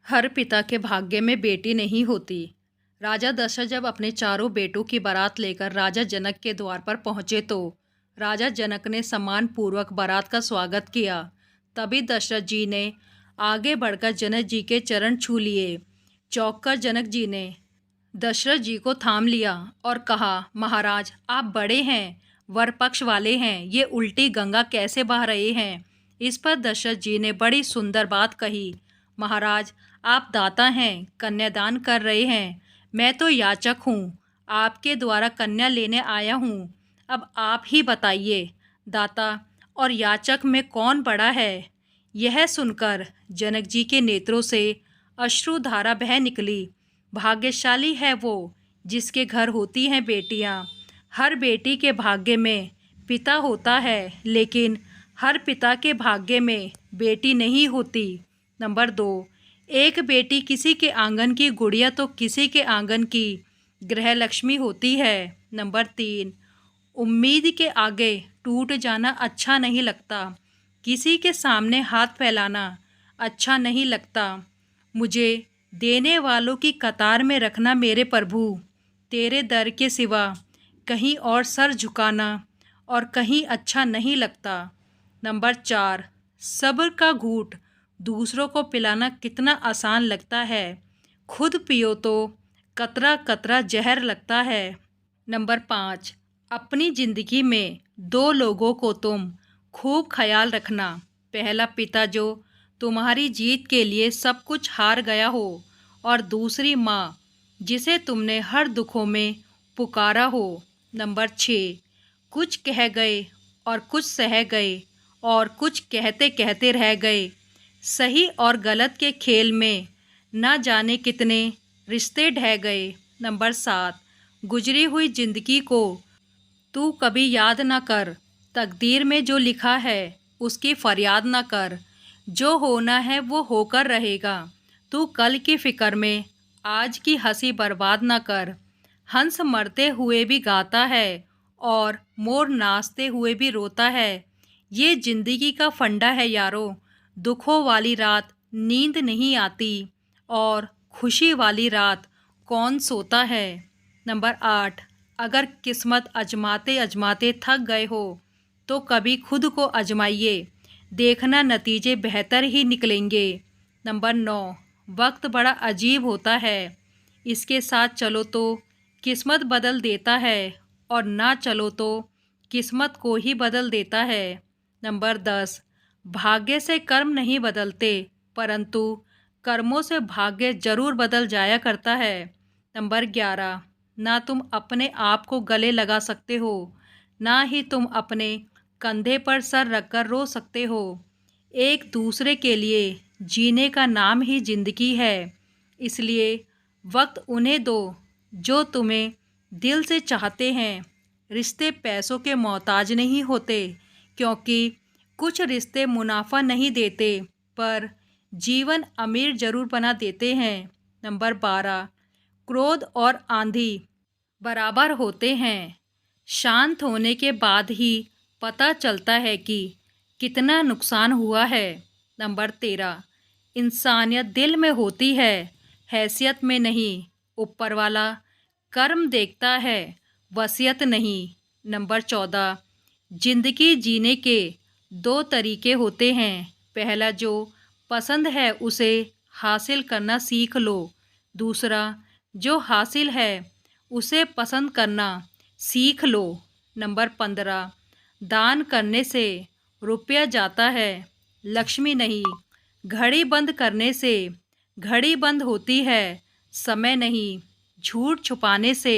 हर पिता के भाग्य में बेटी नहीं होती। राजा दशरथ जब अपने चारों बेटों की बारात लेकर राजा जनक के द्वार पर पहुंचे तो राजा जनक ने सम्मान पूर्वक बारात का स्वागत किया। तभी दशरथ जी ने आगे बढ़कर जनक जी के चरण छू लिए। चौंककर जनक जी ने दशरथ जी को थाम लिया और कहा, महाराज आप बड़े हैं, वर पक्ष वाले हैं, ये उल्टी गंगा कैसे बह रहे हैं। इस पर दशरथ जी ने बड़ी सुंदर बात कही, महाराज आप दाता हैं, कन्यादान कर रहे हैं, मैं तो याचक हूँ, आपके द्वारा कन्या लेने आया हूँ। अब आप ही बताइए, दाता और याचक में कौन बड़ा है। यह सुनकर जनक जी के नेत्रों से अश्रुधारा बह निकली। भाग्यशाली है वो जिसके घर होती हैं बेटियां। हर बेटी के भाग्य में पिता होता है, लेकिन हर पिता के भाग्य में बेटी नहीं होती। नंबर 2, एक बेटी किसी के आंगन की गुड़िया तो किसी के आंगन की गृह लक्ष्मी होती है। नंबर 3, उम्मीद के आगे टूट जाना अच्छा नहीं लगता, किसी के सामने हाथ फैलाना अच्छा नहीं लगता। मुझे देने वालों की कतार में रखना मेरे प्रभु, तेरे दर के सिवा कहीं और सर झुकाना और कहीं अच्छा नहीं लगता। नंबर 4, सब्र का घूंट दूसरों को पिलाना कितना आसान लगता है, खुद पियो तो कतरा कतरा जहर लगता है। नंबर 5, अपनी ज़िंदगी में 2 लोगों को तुम खूब ख्याल रखना। पहला पिता जो तुम्हारी जीत के लिए सब कुछ हार गया हो, और दूसरी माँ जिसे तुमने हर दुखों में पुकारा हो। नंबर 6, कुछ कह गए और कुछ सह गए और कुछ कहते कहते रह गए। सही और गलत के खेल में न जाने कितने रिश्ते ढह गए। नंबर 7, गुजरी हुई जिंदगी को तू कभी याद न कर, तकदीर में जो लिखा है उसकी फरियाद न कर, जो होना है वो होकर रहेगा, तू कल की फिक्र में आज की हंसी बर्बाद न कर। हंस मरते हुए भी गाता है और मोर नाचते हुए भी रोता है, ये जिंदगी का फंडा है यारो। दुखों वाली रात नींद नहीं आती और खुशी वाली रात कौन सोता है। नंबर 8, अगर किस्मत आजमाते आजमाते थक गए हो तो कभी खुद को आजमाइए, देखना नतीजे बेहतर ही निकलेंगे। नंबर 9, वक्त बड़ा अजीब होता है, इसके साथ चलो तो किस्मत बदल देता है और ना चलो तो किस्मत को ही बदल देता है। नंबर 10, भाग्य से कर्म नहीं बदलते, परंतु कर्मों से भाग्य जरूर बदल जाया करता है। नंबर 11, ना तुम अपने आप को गले लगा सकते हो, ना ही तुम अपने कंधे पर सर रखकर रो सकते हो। एक दूसरे के लिए जीने का नाम ही जिंदगी है, इसलिए वक्त उन्हें दो जो तुम्हें दिल से चाहते हैं। रिश्ते पैसों के मोहताज नहीं होते, क्योंकि कुछ रिश्ते मुनाफा नहीं देते पर जीवन अमीर जरूर बना देते हैं। नंबर 12, क्रोध और आंधी बराबर होते हैं, शांत होने के बाद ही पता चलता है कि कितना नुकसान हुआ है। नंबर 13, इंसानियत दिल में होती है, हैसियत में नहीं, ऊपर वाला कर्म देखता है, वसीयत नहीं। नंबर 14, जिंदगी जीने के 2 तरीके होते हैं, पहला जो पसंद है उसे हासिल करना सीख लो, दूसरा जो हासिल है उसे पसंद करना सीख लो। नंबर 15, दान करने से रुपया जाता है, लक्ष्मी नहीं। घड़ी बंद करने से घड़ी बंद होती है, समय नहीं। झूठ छुपाने से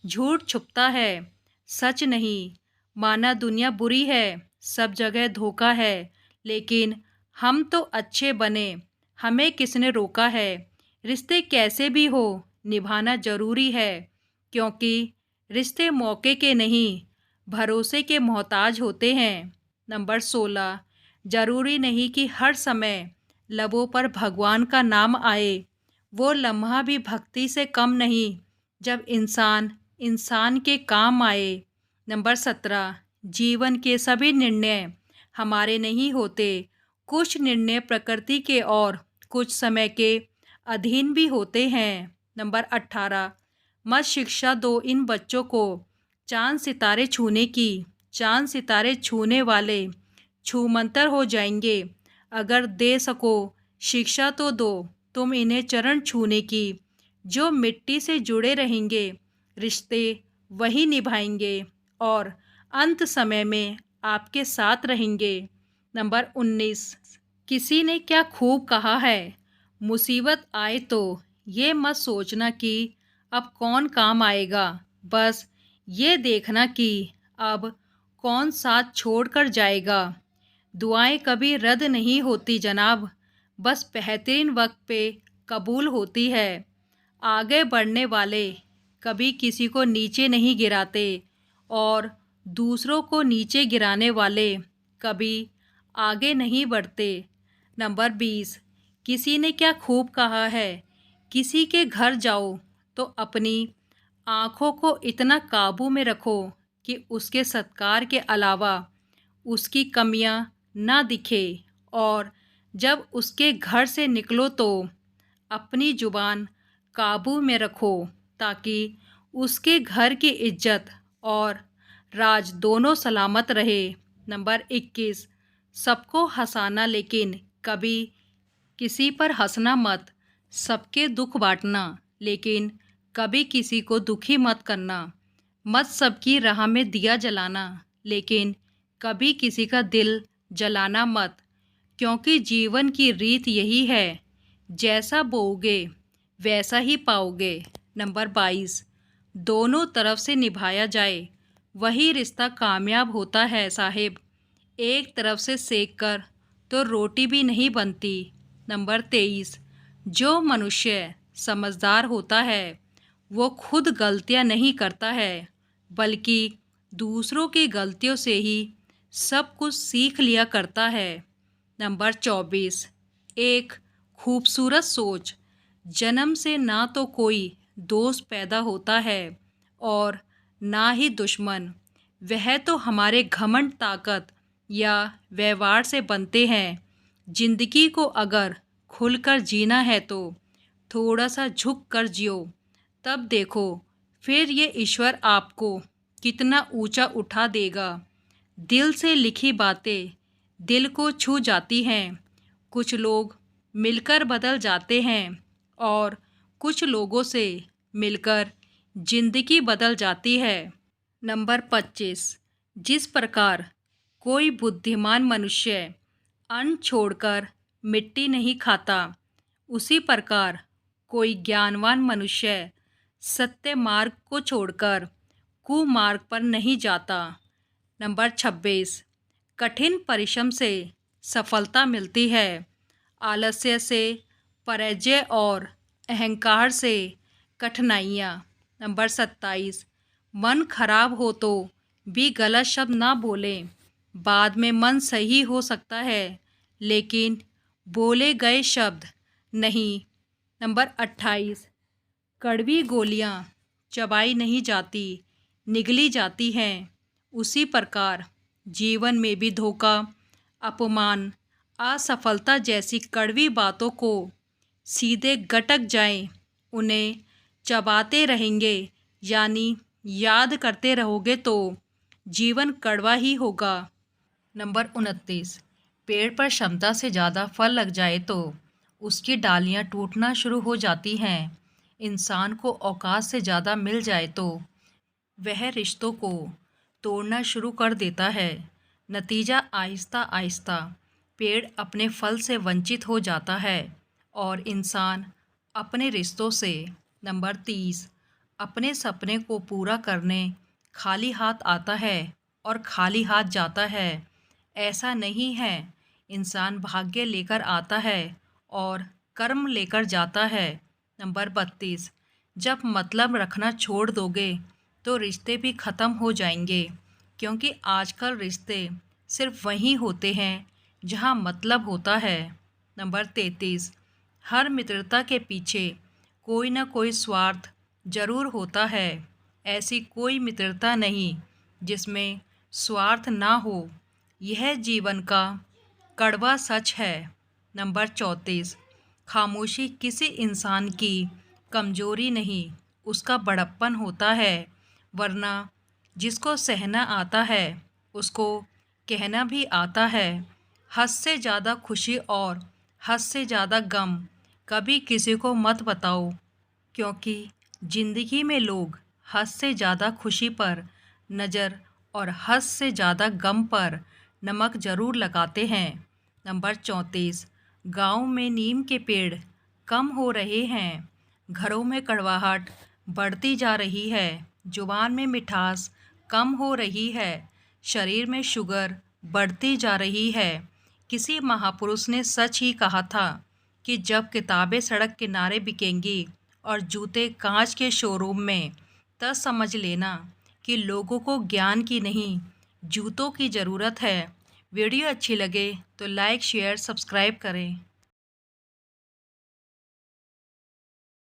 झूठ छुपता है, सच नहीं। माना दुनिया बुरी है, सब जगह धोखा है, लेकिन हम तो अच्छे बने, हमें किसने रोका है। रिश्ते कैसे भी हो निभाना जरूरी है, क्योंकि रिश्ते मौके के नहीं भरोसे के मोहताज होते हैं। नंबर 16, जरूरी नहीं कि हर समय लबों पर भगवान का नाम आए, वो लम्हा भी भक्ति से कम नहीं जब इंसान इंसान के काम आए। नंबर 17, जीवन के सभी निर्णय हमारे नहीं होते, कुछ निर्णय प्रकृति के और कुछ समय के अधीन भी होते हैं। नंबर 18, मत शिक्षा दो इन बच्चों को चाँद सितारे छूने की। चाँद सितारे छूने वाले छूमंतर हो जाएंगे। अगर दे सको शिक्षा तो दो तुम इन्हें चरण छूने की। जो मिट्टी से जुड़े रहेंगे रिश्ते वही निभाएंगे और अंत समय में आपके साथ रहेंगे। नंबर 19, किसी ने क्या खूब कहा है, मुसीबत आए तो ये मत सोचना कि अब कौन काम आएगा, बस ये देखना कि अब कौन साथ छोड़ कर जाएगा। दुआएं कभी रद्द नहीं होती जनाब, बस बेहतरीन वक्त पे कबूल होती है। आगे बढ़ने वाले कभी किसी को नीचे नहीं गिराते और दूसरों को नीचे गिराने वाले कभी आगे नहीं बढ़ते। नंबर 20, किसी ने क्या खूब कहा है, किसी के घर जाओ तो अपनी आँखों को इतना काबू में रखो कि उसके सत्कार के अलावा उसकी कमियां ना दिखे और जब उसके घर से निकलो तो अपनी जुबान काबू में रखो ताकि उसके घर की इज्जत और राज दोनों सलामत रहे। नंबर 21, सबको हंसाना लेकिन कभी किसी पर हंसना मत। सबके दुख बांटना लेकिन कभी किसी को दुखी मत करना। मत सबकी राह में दिया जलाना लेकिन कभी किसी का दिल जलाना मत। क्योंकि जीवन की रीत यही है, जैसा बोओगे वैसा ही पाओगे। नंबर 22, दोनों तरफ से निभाया जाए वही रिश्ता कामयाब होता है साहिब। एक तरफ से सेक कर तो रोटी भी नहीं बनती। नंबर 23, जो मनुष्य समझदार होता है वो खुद गलतियां नहीं करता है बल्कि दूसरों की गलतियों से ही सब कुछ सीख लिया करता है। नंबर 24, एक खूबसूरत सोच, जन्म से ना तो कोई दोस्त पैदा होता है और ना ही दुश्मन। वह तो हमारे घमंड, ताकत या व्यवहार से बनते हैं। जिंदगी को अगर खुलकर जीना है तो थोड़ा सा झुक कर जियो, तब देखो फिर ये ईश्वर आपको कितना ऊंचा उठा देगा। दिल से लिखी बातें दिल को छू जाती हैं। कुछ लोग मिलकर बदल जाते हैं और कुछ लोगों से मिलकर जिंदगी बदल जाती है। नंबर 25, जिस प्रकार कोई बुद्धिमान मनुष्य अन्न छोड़कर मिट्टी नहीं खाता, उसी प्रकार कोई ज्ञानवान मनुष्य सत्य मार्ग को छोड़कर कुमार्ग पर नहीं जाता। नंबर 26, कठिन परिश्रम से सफलता मिलती है, आलस्य से पराजय और अहंकार से कठिनाइयाँ। नंबर 27, मन खराब हो तो भी गलत शब्द ना बोलें, बाद में मन सही हो सकता है लेकिन बोले गए शब्द नहीं। नंबर 28, कड़वी गोलियां चबाई नहीं जाती, निगली जाती हैं। उसी प्रकार जीवन में भी धोखा, अपमान, असफलता जैसी कड़वी बातों को सीधे गटक जाएं, उन्हें चबाते रहेंगे यानी याद करते रहोगे तो जीवन कड़वा ही होगा। नंबर 29, पेड़ पर क्षमता से ज़्यादा फल लग जाए तो उसकी डालियाँ टूटना शुरू हो जाती हैं। इंसान को औकात से ज़्यादा मिल जाए तो वह रिश्तों को तोड़ना शुरू कर देता है। नतीजा आहिस्ता आहिस्ता पेड़ अपने फल से वंचित हो जाता है और इंसान अपने रिश्तों से। नंबर 30, अपने सपने को पूरा करने खाली हाथ आता है और खाली हाथ जाता है। ऐसा नहीं है, इंसान भाग्य लेकर आता है और कर्म लेकर जाता है। नंबर 32, जब मतलब रखना छोड़ दोगे तो रिश्ते भी ख़त्म हो जाएंगे, क्योंकि आजकल रिश्ते सिर्फ वहीं होते हैं जहां मतलब होता है। नंबर 33, हर मित्रता के पीछे कोई ना कोई स्वार्थ जरूर होता है। ऐसी कोई मित्रता नहीं जिसमें स्वार्थ ना हो, यह जीवन का कड़वा सच है। नंबर 34, खामोशी किसी इंसान की कमजोरी नहीं, उसका बड़प्पन होता है। वरना जिसको सहना आता है उसको कहना भी आता है। हद से ज़्यादा खुशी और हद से ज़्यादा गम कभी किसी को मत बताओ, क्योंकि ज़िंदगी में लोग हद से ज़्यादा खुशी पर नज़र और हद से ज़्यादा गम पर नमक ज़रूर लगाते हैं। नंबर 34। गाँव में नीम के पेड़ कम हो रहे हैं, घरों में कड़वाहट बढ़ती जा रही है, जुबान में मिठास कम हो रही है, शरीर में शुगर बढ़ती जा रही है। किसी महापुरुष ने सच ही कहा था कि जब किताबें सड़क किनारे बिकेंगी और जूते कांच के शोरूम में, तब समझ लेना कि लोगों को ज्ञान की नहीं, जूतों की ज़रूरत है। वीडियो अच्छी लगे तो लाइक शेयर सब्सक्राइब करें।